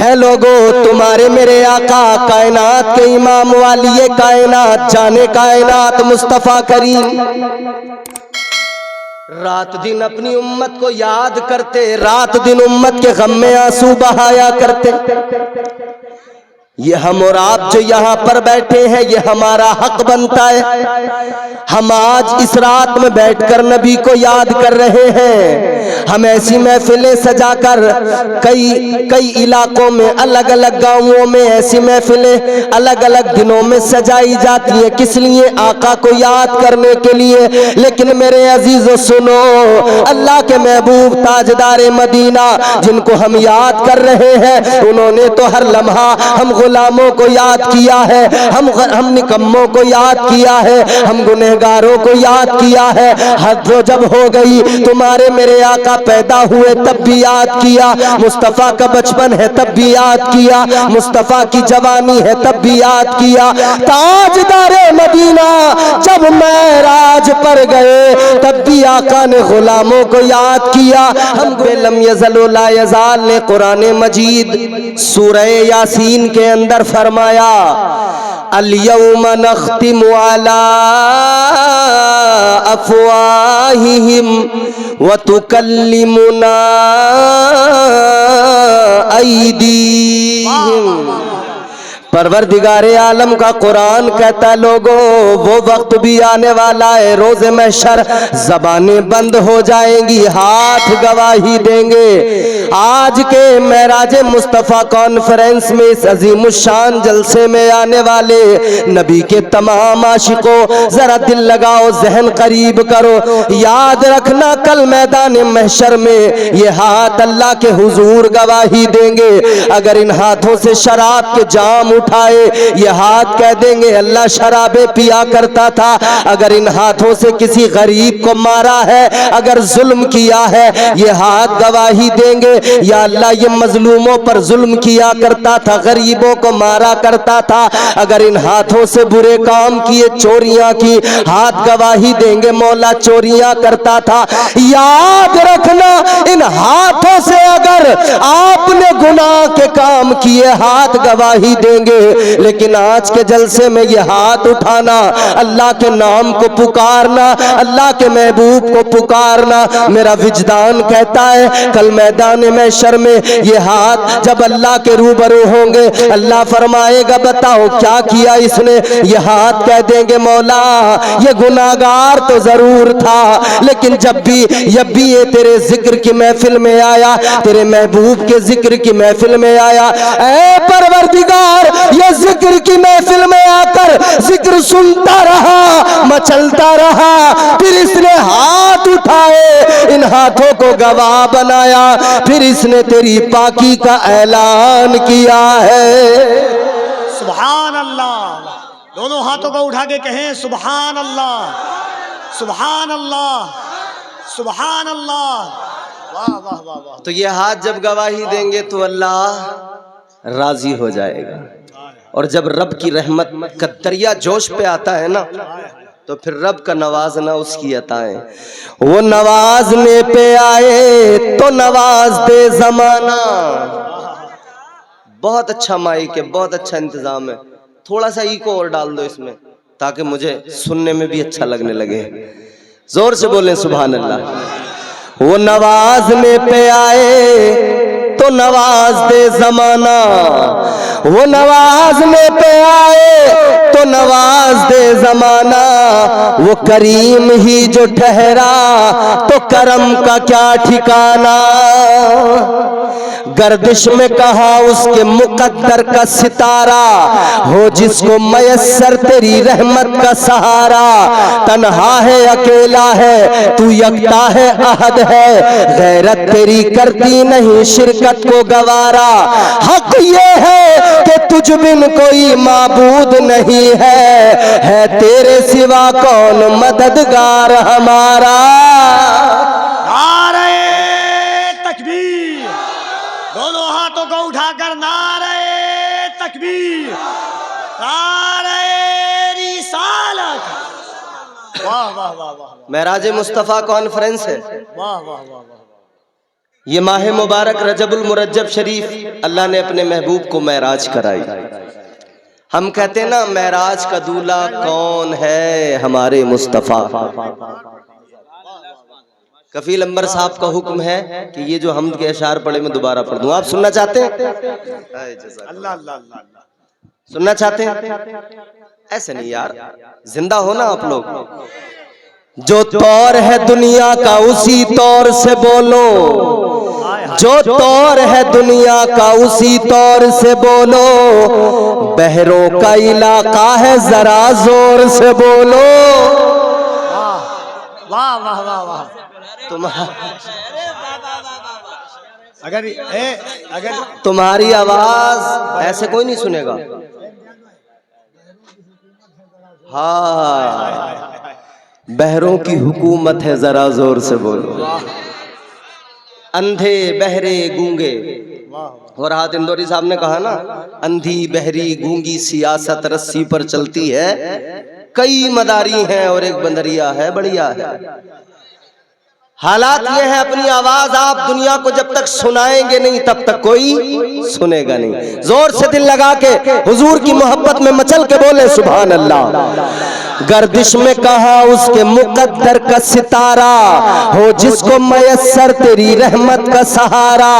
اے لوگو تمہارے میرے آقا کائنات کے امام والی کائنات جانے کائنات مصطفیٰ کریم رات دن اپنی امت کو یاد کرتے، رات دن امت کے غم میں آنسو بہایا کرتے۔ یہ ہم اور آپ جو یہاں پر بیٹھے ہیں یہ ہمارا حق بنتا ہے، ہم آج اس رات میں بیٹھ کر نبی کو یاد کر رہے ہیں۔ ہم ایسی محفلیں سجا کر کئی علاقوں میں الگ الگ گاؤں میں ایسی محفلیں الگ الگ دنوں میں سجائی جاتی ہیں، کس لیے؟ آقا کو یاد کرنے کے لیے۔ لیکن میرے عزیزو سنو، اللہ کے محبوب تاجدار مدینہ جن کو ہم یاد کر رہے ہیں انہوں نے تو ہر لمحہ ہم غلاموں کو یاد کیا ہے، ہم نکموں کو یاد کیا ہے، ہم گنہگاروں کو یاد کیا ہے۔ حد جب ہو گئی تمہارے میرے آقا پیدا ہوئے تب بھی یاد کیا، مصطفیٰ کا بچپن ہے تب بھی یاد کیا، مصطفیٰ کی جوانی ہے تب بھی یاد کیا۔ تاجدار مدینہ جب معراج پر گئے تب بھی آقا نے غلاموں کو یاد کیا۔ ہم بے لم یزل و لا یزال نے قرآن مجید سورہ یاسین کے اندر فرمایا الیوم نختم علی افواہہم وتکلمنا ایدیہم۔ پروردگار عالم کا قرآن کہتا ہے لوگوں وہ وقت بھی آنے والا ہے، روز محشر زبانیں بند ہو جائیں گی، ہاتھ گواہی دیں گے۔ آج کے معراج مصطفیٰ کانفرنس میں اس عظیم الشان جلسے میں آنے والے نبی کے تمام عاشقوں ذرا دل لگاؤ، ذہن قریب کرو، یاد رکھنا کل میدان محشر میں یہ ہاتھ اللہ کے حضور گواہی دیں گے۔ اگر ان ہاتھوں سے شراب کے جام اٹھائے یہ ہاتھ کہہ دیں گے اللہ شرابیں پیا کرتا تھا۔ اگر ان ہاتھوں سے کسی غریب کو مارا ہے، اگر ظلم کیا ہے، یہ ہاتھ گواہی دیں گے یا اللہ یہ مظلوموں پر ظلم کیا کرتا تھا، غریبوں کو مارا کرتا تھا۔ اگر ان ہاتھوں سے برے کام کیے، چوریاں کی، ہاتھ گواہی دیں گے مولا چوریاں کرتا تھا۔ یاد رکھنا ان ہاتھوں سے اگر آپ نے گناہ کے کام کیے ہاتھ گواہی دیں گے، لیکن آج کے جلسے میں یہ ہاتھ اٹھانا، اللہ کے نام کو پکارنا، اللہ کے محبوب کو پکارنا، میرا وجدان کہتا ہے کل میدان محشر میں یہ ہاتھ جب اللہ کے روبرو ہوں گے اللہ فرمائے گا بتاؤ کیا کیا اس نے؟ یہ ہاتھ کہہ دیں گے مولا یہ گناہگار تو ضرور تھا لیکن جب بھی یہ تیرے ذکر کی محفل میں آیا، تیرے محبوب کے ذکر کی محفل میں آیا، اے پروردگار یہ ذکر کی محفل میں آ کر ذکر سنتا رہا، مچلتا رہا، پھر اس نے ہاتھ اٹھائے، ان ہاتھوں کو گواہ بنایا، پھر اس نے تیری پاکی کا اعلان کیا ہے۔ سبحان اللہ، دونوں ہاتھوں کو اٹھا کے کہیں سبحان اللہ، سبحان اللہ، سبحان اللہ۔ واہ واہ واہ واہ۔ تو یہ ہاتھ جب گواہی دیں گے تو اللہ راضی ہو جائے گا، اور جب رب کی رحمت کا دریا جوش پہ آتا ہے نا تو پھر رب کا نوازنا اس کی عطائیں، وہ نوازنے پہ آئے تو نواز دے زمانہ۔ بہت اچھا مائک ہے، بہت اچھا انتظام ہے، تھوڑا سا ایکو اور ڈال دو اس میں تاکہ مجھے سننے میں بھی اچھا لگنے لگے، زور سے بولیں سبحان اللہ۔ وہ نوازنے پہ آئے تو نواز دے زمانہ، وہ نوازنے پہ آئے تو نواز دے زمانہ، وہ کریم ہی جو ٹھہرا تو کرم کا کیا ٹھکانہ، گردش میں کہاں اس کے مقدر کا ستارہ ہو جس کو میسر تیری رحمت کا سہارا، تنہا ہے اکیلا ہے تو یکتا ہے احد ہے، غیرت تیری کرتی نہیں شرکت کو گوارا، حق یہ ہے کہ تجھ بن کوئی معبود نہیں ہے تیرے سوا کون مددگار ہمارا۔ نعرہ تکبیر، دونوں ہاتھوں کو اٹھا کر نعرہ تکبیر، نعرہ رسالت۔ واہ واہ واہ واہ، معراج مصطفیٰ کانفرنس ہے، واہ واہ واہ واہ۔ یہ ماہ مبارک رجب المرجب شریف اللہ نے اپنے محبوب کو معراج کرائی. ہم کہتے ہیں نا معراج کا دولہا کون ہے؟ ہمارے مصطفیٰ. کفیل انور صاحب کا حکم ہے کہ یہ جو حمد کے اشعار پڑھے میں دوبارہ پڑھ دوں. آپ سننا چاہتے ہیں؟ اللہ اللہ اللہ. سننا چاہتے ہیں؟ ایسے نہیں یار، زندہ ہو نا آپ لوگ. جو طور ہے دنیا کا اسی طور سے بولو، جو طور ہے دنیا کا اسی طور سے بولو، بحروں کا علاقہ ہے ذرا زور سے بولو. واہ واہ واہ واہ. اگر تمہاری آواز ایسے کوئی نہیں سنے گا. ہاں، بحروں کی حکومت ہے ذرا زور سے بولو. اندھے بہرے گونگے، اور ہاتھ اندوری صاحب نے کہا نا، اندھی بہری گونگی سیاست رسی پر چلتی ہے، کئی مداری ہیں اور ایک بندریا ہے بڑھیا ہے. حالات یہ ہے اپنی آواز آپ دنیا کو جب تک سنائیں گے نہیں تب تک کوئی سنے گا نہیں. زور سے دل لگا کے حضور کی محبت میں مچل کے بولے سبحان اللہ. گردش میں کہا اس کے مقدر کا ستارہ، ہو جس کو میسر تیری رحمت کا سہارا.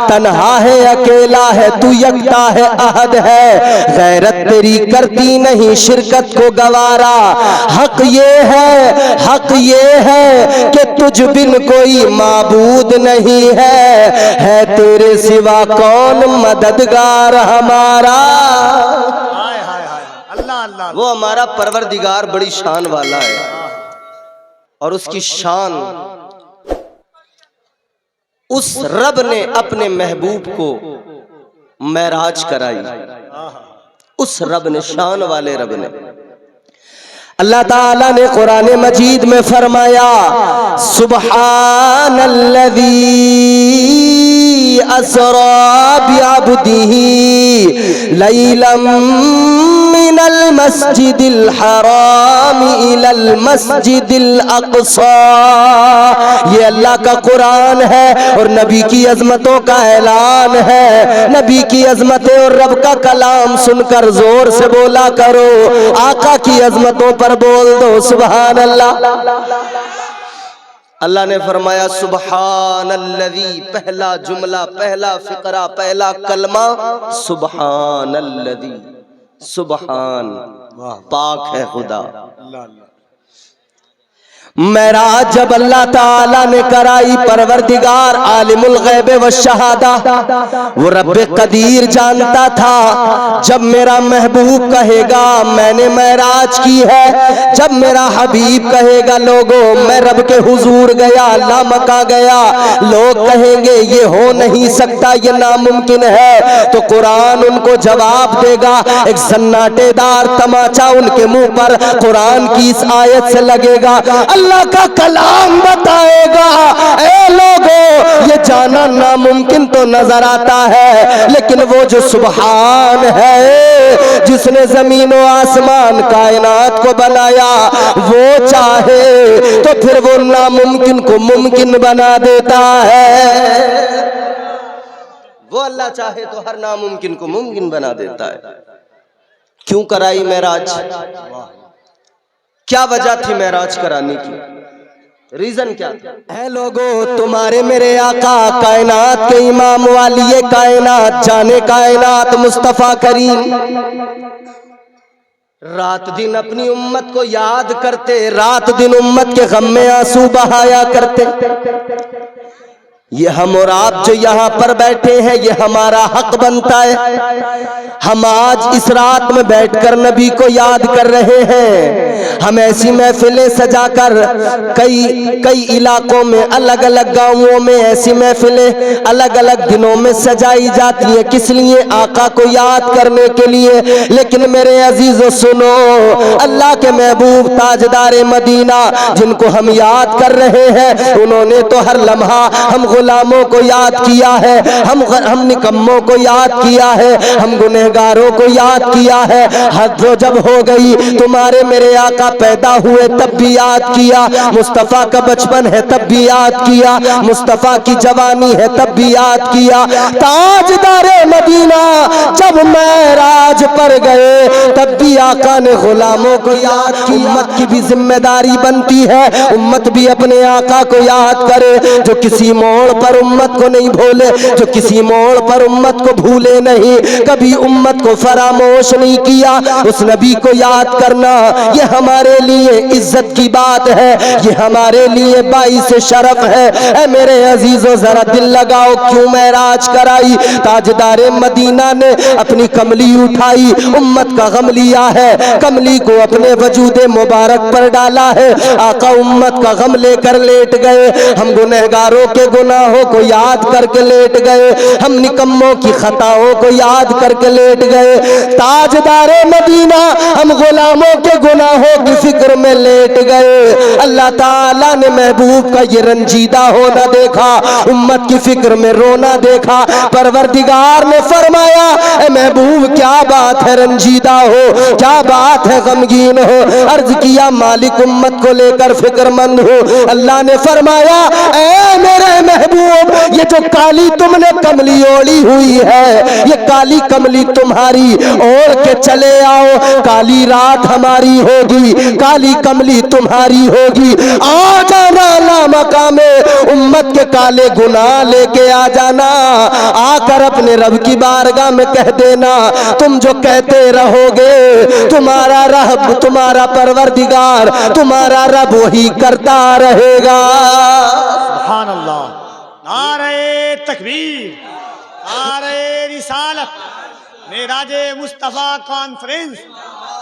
تنہا ہے اکیلا ہے تو یکتا ہے احد ہے، غیرت تیری کرتی نہیں شرکت کو گوارا. حق یہ ہے کہ تجھ بن کوئی معبود نہیں ہے تیرے سوا کون مددگار ہمارا. وہ ہمارا پروردگار بڑی شان والا ہے، اور اس کی شان اس رب نے اپنے محبوب کو معراج کرائی. اس رب نے، شان والے رب نے. اللہ تعالیٰ نے قرآن مجید میں فرمایا سبحان الذی اسری بعبدہ لیلا من المسجد الحرام الی المسجد الاقصی. یہ اللہ کا قرآن ہے اور نبی کی عظمتوں کا اعلان ہے. نبی کی عظمتیں اور رب کا کلام سن کر زور سے بولا کرو. آقا کی عظمتوں پر بول دو سبحان اللہ. اللہ نے فرمایا سبحان الذی، پہلا جملہ، پہلا فقرہ، پہلا کلمہ سبحان الذی. سبحان، پاک ہے خدا. معراج جب اللہ تعالیٰ نے کرائی، پروردگار عالم الغیب والشہادہ وہ رب قدیر جانتا تھا جب میرا محبوب کہے گا میں نے معراج کی ہے، جب میرا حبیب کہے گا لوگوں میں رب کے حضور گیا، لامکاں گیا، لوگ کہیں گے یہ ہو نہیں سکتا، یہ ناممکن ہے، تو قرآن ان کو جواب دے گا. ایک سناٹے دار تماچا ان کے منہ پر قرآن کی اس آیت سے لگے گا. اللہ کا کلام بتائے گا اے لوگوں یہ جانا ناممکن تو نظر آتا ہے، لیکن وہ جو سبحان ہے جس نے زمین و آسمان کائنات کو بنایا، وہ چاہے تو پھر وہ ناممکن کو ممکن بنا دیتا ہے. وہ اللہ چاہے تو ہر ناممکن کو ممکن بنا دیتا ہے. کیوں کرائی معراج؟ کیا وجہ تھی معراج کرانے کی؟ ریزن کیا تھا؟ اے لوگوں تمہارے میرے آقا کائنات کے امام والی کائنات جانے کائنات مصطفیٰ کریم رات دن اپنی امت کو یاد کرتے، رات دن امت کے غم میں آنسو بہایا کرتے. یہ ہم اور آپ جو یہاں پر بیٹھے ہیں یہ ہمارا حق بنتا ہے. ہم آج اس رات میں بیٹھ کر نبی کو یاد کر رہے ہیں. ہم ایسی محفلیں سجا کر کئی علاقوں میں الگ الگ گاؤں میں ایسی محفلیں الگ الگ دنوں میں سجائی جاتی ہیں. کس لیے؟ آقا کو یاد کرنے کے لیے. لیکن میرے عزیزو سنو، اللہ کے محبوب تاجدار مدینہ جن کو ہم یاد کر رہے ہیں انہوں نے تو ہر لمحہ ہم غلاموں کو یاد کیا ہے، ہم نکموں کو یاد کیا ہے، ہم گنہگاروں کو یاد کیا ہے۔ حد جو جب ہو گئی تمہارے میرے آقا پیدا ہوئے تب بھی یاد کیا، مصطفیٰ کا بچپن ہے تب بھی یاد کیا، مصطفیٰ کی جوانی ہے تب بھی یاد کیا۔ تاجدار مدینہ جب معراج پر گئے تب بھی آقا نے غلاموں کو یاد کیا۔ امت کی بھی ذمہ داری بنتی ہے، امت بھی اپنے آقا کو یاد کرے، جو کسی موڑ پر امت کو نہیں بھولے، جو کسی موڑ پر امت کو بھولے نہیں، کبھی امت کو فراموش نہیں کیا۔ اس نبی کو یاد کرنا یہ ہمارے لیے عزت کی بات ہے، یہ ہمارے لیے باعث شرف ہے۔ اے میرے عزیزو ذرا دل لگاؤ، کیوں معراج کرائی؟ تاجدار مدینہ نے اپنی کملی اٹھائی، امت کا غم لیا ہے، کملی کو اپنے وجود مبارک پر ڈالا ہے۔ آقا امت کا غم لے کر لیٹ گئے، ہم گنہگاروں کے گناہوں کو یاد کر کے لیٹ گئے، ہم نکموں کی خطاؤں کو یاد کر کے لیٹ گئے۔ تاجدار مدینہ ہم غلاموں کے گناہوں کی فکر میں لیٹ گئے۔ اللہ تعالیٰ نے محبوب کا یہ رنجیدہ ہونا دیکھا، امت کی فکر میں رونا دیکھا، پروردگار نے فرمایا اے محبوب کیا بات ہے رنجیدہ ہو، کیا بات ہے غمگین ہو؟ عرض کیا مالک امت کو لے کر فکر مند ہو۔ اللہ نے فرمایا اے میرے محبوب یہ جو کالی تم نے کملی اوڑی ہوئی ہے، یہ کالی کملی تمہاری اوڑھ کے چلے آؤ، کالی رات ہماری ہوگی، کالی کملی تمہاری ہوگی۔ آ جانا لامقام امت کے کالے گناہ لے کے آ جانا، آ کر اپنے رب کی بارگاہ میں کہہ دینا، تم جو کہتے رہو گے تمہارا رب، تمہارا پروردگار، تمہارا رب وہی کرتا رہے گا۔ سبحان اللہ، نعرہ تکبیر، نعرہ رسالت، معراج مصطفیٰ کانفرنس،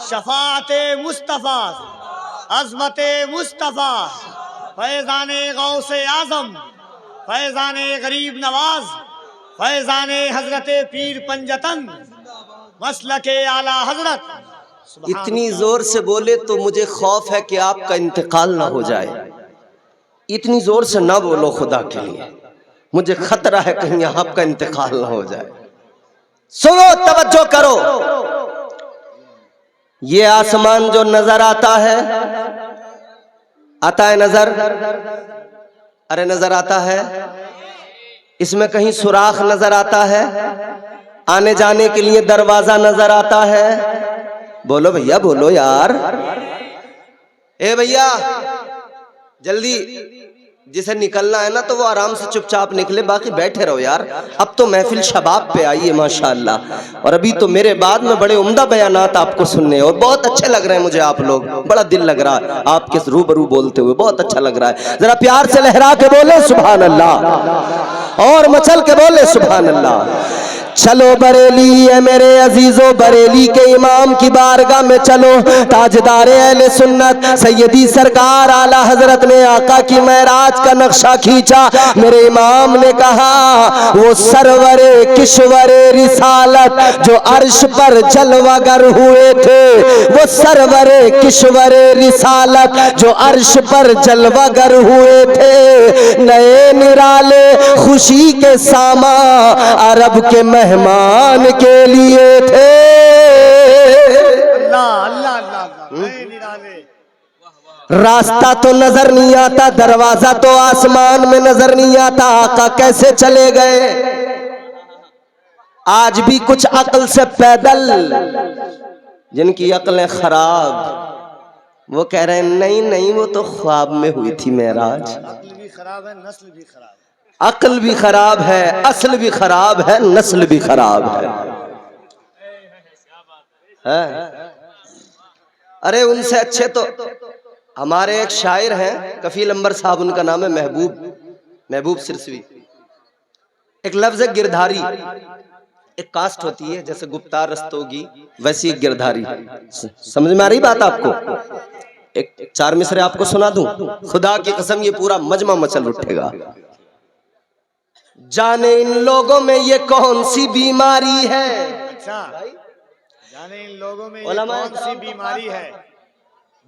شفاعت مصطفیٰ، عظمت مصطفیٰ، فیضان غوث اعظم، فیضان غریب نواز، فیضان حضرت پیر پنجتن، مسلک اعلیٰ حضرت۔ اتنی زور سے بولے تو مجھے خوف ہے کہ آپ کا انتقال نہ ہو جائے، اتنی زور سے نہ بولو خدا کے لیے، مجھے خطرہ ہے کہیں آپ کا انتقال نہ ہو جائے۔ سنو توجہ کرو، یہ آسمان جو نظر آتا ہے نظر، ارے نظر آتا ہے، اس میں کہیں سوراخ نظر آتا ہے، آنے جانے کے لیے دروازہ نظر آتا ہے؟ بولو بھیا بولو یار، اے بھیا جلدی، جسے نکلنا ہے نا تو وہ آرام سے چپ چاپ نکلے، باقی بیٹھے رہو یار۔ اب تو محفل شباب پہ آئی ہے ماشاءاللہ، اور ابھی تو میرے بعد میں بڑے عمدہ بیانات آپ کو سننے، اور بہت اچھے لگ رہے ہیں مجھے آپ لوگ، بڑا دل لگ رہا ہے آپ کے روبرو بولتے ہوئے، بہت اچھا لگ رہا ہے۔ ذرا پیار سے لہرا کے بولے سبحان اللہ، اور مچل کے بولے سبحان اللہ۔ چلو بریلی ہے میرے عزیزو، بریلی کے امام کی بارگاہ میں چلو، تاجدار اہل سنت سیدی سرکار اعلیٰ حضرت نے آقا کی معراج کا نقشہ کھینچا۔ میرے امام نے کہا وہ سرور کشور رسالت جو عرش پر جلوہ گر ہوئے تھے، وہ سرور کشور رسالت جو عرش پر جلوہ گر ہوئے تھے، نئے نرالے خوشی کے سامان عرب کے مہمان کے لیے تھے۔ اللہ اللہ اللہ، نئے نرالے، راستہ تو نظر نہیں آتا، دروازہ تو آسمان میں نظر نہیں آتا، آقا کیسے چلے گئے؟ آج بھی کچھ عقل سے پیدل، جن کی عقلیں خراب، وہ کہہ رہے ہیں نہیں نہیں وہ تو خواب میں ہوئی تھی معراج۔ عقل بھی خراب ہے، نسل بھی خراب ہے، عقل بھی خراب ہے، اصل بھی خراب ہے، نسل بھی خراب ہے۔ ارے ان سے اچھے تو ہمارے ایک شاعر ہیں، کفیل انبر صاحب ان کا نام ہے، محبوب سرسوی۔ ایک لفظ ہے گردھاری، ایک کاسٹ ہوتی ہے جیسے گپتار رستوگی، ویسی ایک گردھاری۔ سمجھ میں آ رہی بات آپ کو؟ ایک چار مصرے آپ کو سنا دوں، خدا کی قسم یہ پورا مجمع مچل اٹھے گا۔ جانے ان لوگوں میں یہ کون سی بیماری ہے، اچھا جانے ان لوگوں میں یہ کون سی بیماری ہے،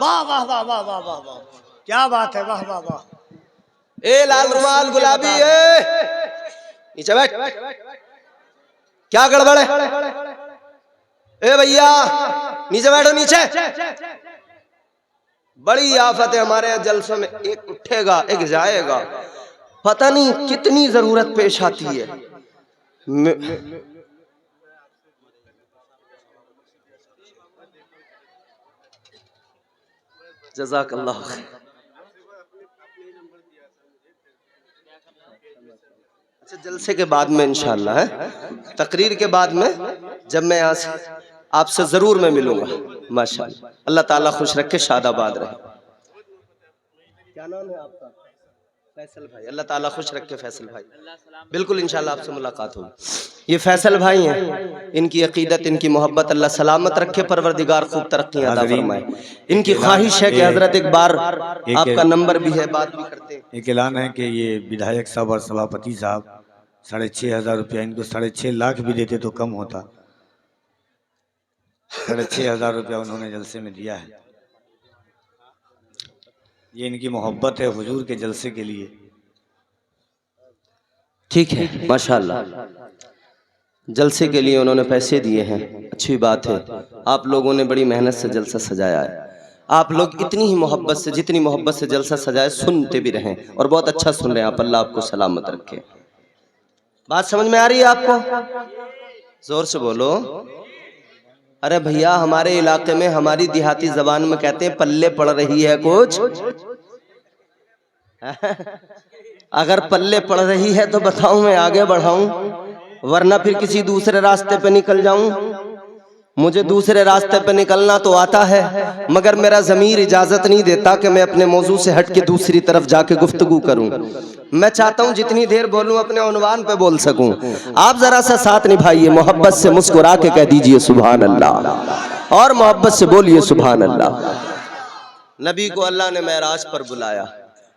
واہ واہ واہ واہ واہ واہ واہ، کیا بات ہے، واہ واہ واہ. اے لال رومال گلابی، نیچے بیٹھ. کیا گڑبڑ ہے؟ اے بھیا نیچے بیٹھو، نیچے. بڑی آفت ہے ہمارے یہاں جلسوں میں، ایک اٹھے گا ایک جائے گا، پتہ نہیں کتنی ضرورت پیش آتی ہے. جزاک اللہ خیر. اچھا جلسے کے بعد میں انشاءاللہ ہے، تقریر کے بعد میں جب میں یہاں سے آپ سے ضرور میں ملوں گا ماشاءاللہ. اللہ تعالیٰ خوش رکھے، شاد آباد رہے. کیا نام ہے آپ کا؟ فیصل بھائی. اللہ تعالیٰ خوش رکھے فیصل بھائی. بالکل انشاءاللہ آپ سے ملاقات ہوگی. یہ فیصل بھائی ہیں، ان کی عقیدت، ان کی محبت اللہ سلامت رکھے، پروردگار خوب ترقی عطا فرمائے. ان کی خواہش ہے کہ حضرت ایک بار آپ کا نمبر بھی ہے، بات بھی کرتے ہیں. ایک اعلان ہے کہ یہ ودھایک صاحب اور سبھاپتی صاحب 6,500 روپیہ، ان کو 6.5 لاکھ بھی دیتے تو کم ہوتا. 6,500 روپیہ انہوں نے جلسے میں دیا ہے. یہ ان کی محبت ہے حضور کے جلسے کے لیے. ٹھیک ہے ماشاءاللہ، جلسے کے لیے انہوں نے پیسے دیے ہیں، اچھی بات ہے. آپ لوگوں نے بڑی محنت سے جلسہ سجایا ہے. آپ لوگ اتنی ہی محبت سے، جتنی محبت سے جلسہ سجائے، سنتے بھی رہیں اور بہت اچھا سن رہے ہیں آپ. اللہ آپ کو سلامت رکھے. بات سمجھ میں آ رہی ہے آپ کو؟ زور سے بولو. ارے بھیا ہمارے علاقے میں ہماری دیہاتی زبان میں کہتے ہیں پلے پڑ رہی ہے کچھ. اگر پلے پڑ رہی ہے تو بتاؤں میں آگے بڑھاؤں، ورنہ پھر کسی دوسرے راستے پہ نکل جاؤں. مجھے دوسرے راستے پہ نکلنا تو آتا ہے، مگر میرا ضمیر اجازت نہیں دیتا کہ میں اپنے موضوع سے ہٹ کے دوسری طرف جا کے گفتگو کروں. میں چاہتا ہوں جتنی دیر بولوں اپنے عنوان پہ بول سکوں. آپ ذرا سا ساتھ نبھائیے، محبت سے مسکرا کے کہہ دیجئے سبحان اللہ، اور محبت سے بولیے سبحان اللہ. نبی کو اللہ نے معراج پر بلایا،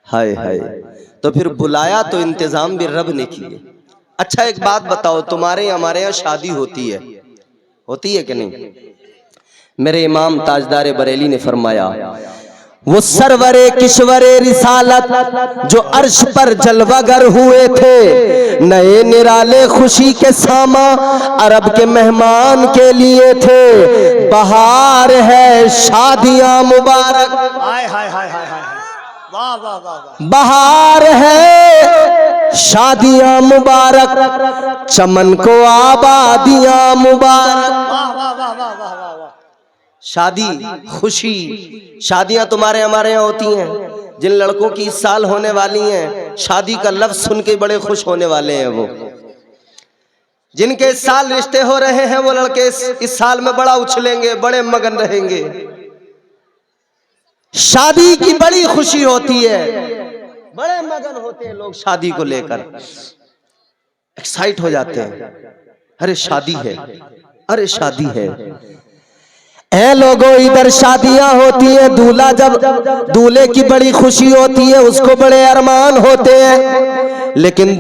ہائے ہائے، تو پھر بلایا تو انتظام بھی رب نے کیے. اچھا ایک بات بتاؤ، تمہارے ہمارے یہاں شادی ہوتی ہے کہ نہیں؟ میرے امام تاجدار بریلی نے فرمایا، وہ سرور کشور رسالت جو عرش پر جلوہ گر ہوئے تھے، نئے نرالے خوشی کے ساما عرب کے مہمان کے لیے تھے. بہار ہے شادیاں مبارک، ہائے ہائے ہائے ہائے ہائے، واہ واہ واہ واہ. بہار ہے شادیاں مبارک، چمن کو آبادیاں مبارک. واہ واہ واہ واہ واہ واہ واہ. شادی، خوشی، شادیاں تمہارے ہمارے یہاں ہوتی ہیں. جن لڑکوں کی اس سال ہونے والی ہیں، شادی کا لفظ سن کے بڑے خوش ہونے والے ہیں. وہ جن کے اس سال رشتے ہو رہے ہیں، وہ لڑکے اس سال میں بڑا اچھلیں گے، بڑے مگن رہیں گے. شادی کی بڑی خوشی ہوتی ہے، بڑے مگن ہوتے ہیں لوگ شادی کو لے کر، ایکسائٹ ہو جاتے ہیں. ارے شادی ہے، ارے شادی ہے. اے لوگوں ادھر شادیاں ہوتی ہیں، دولہا جب دولہے کی بڑی خوشی ہوتی ہے، اس کو بڑے ارمان ہوتے ہیں، لیکن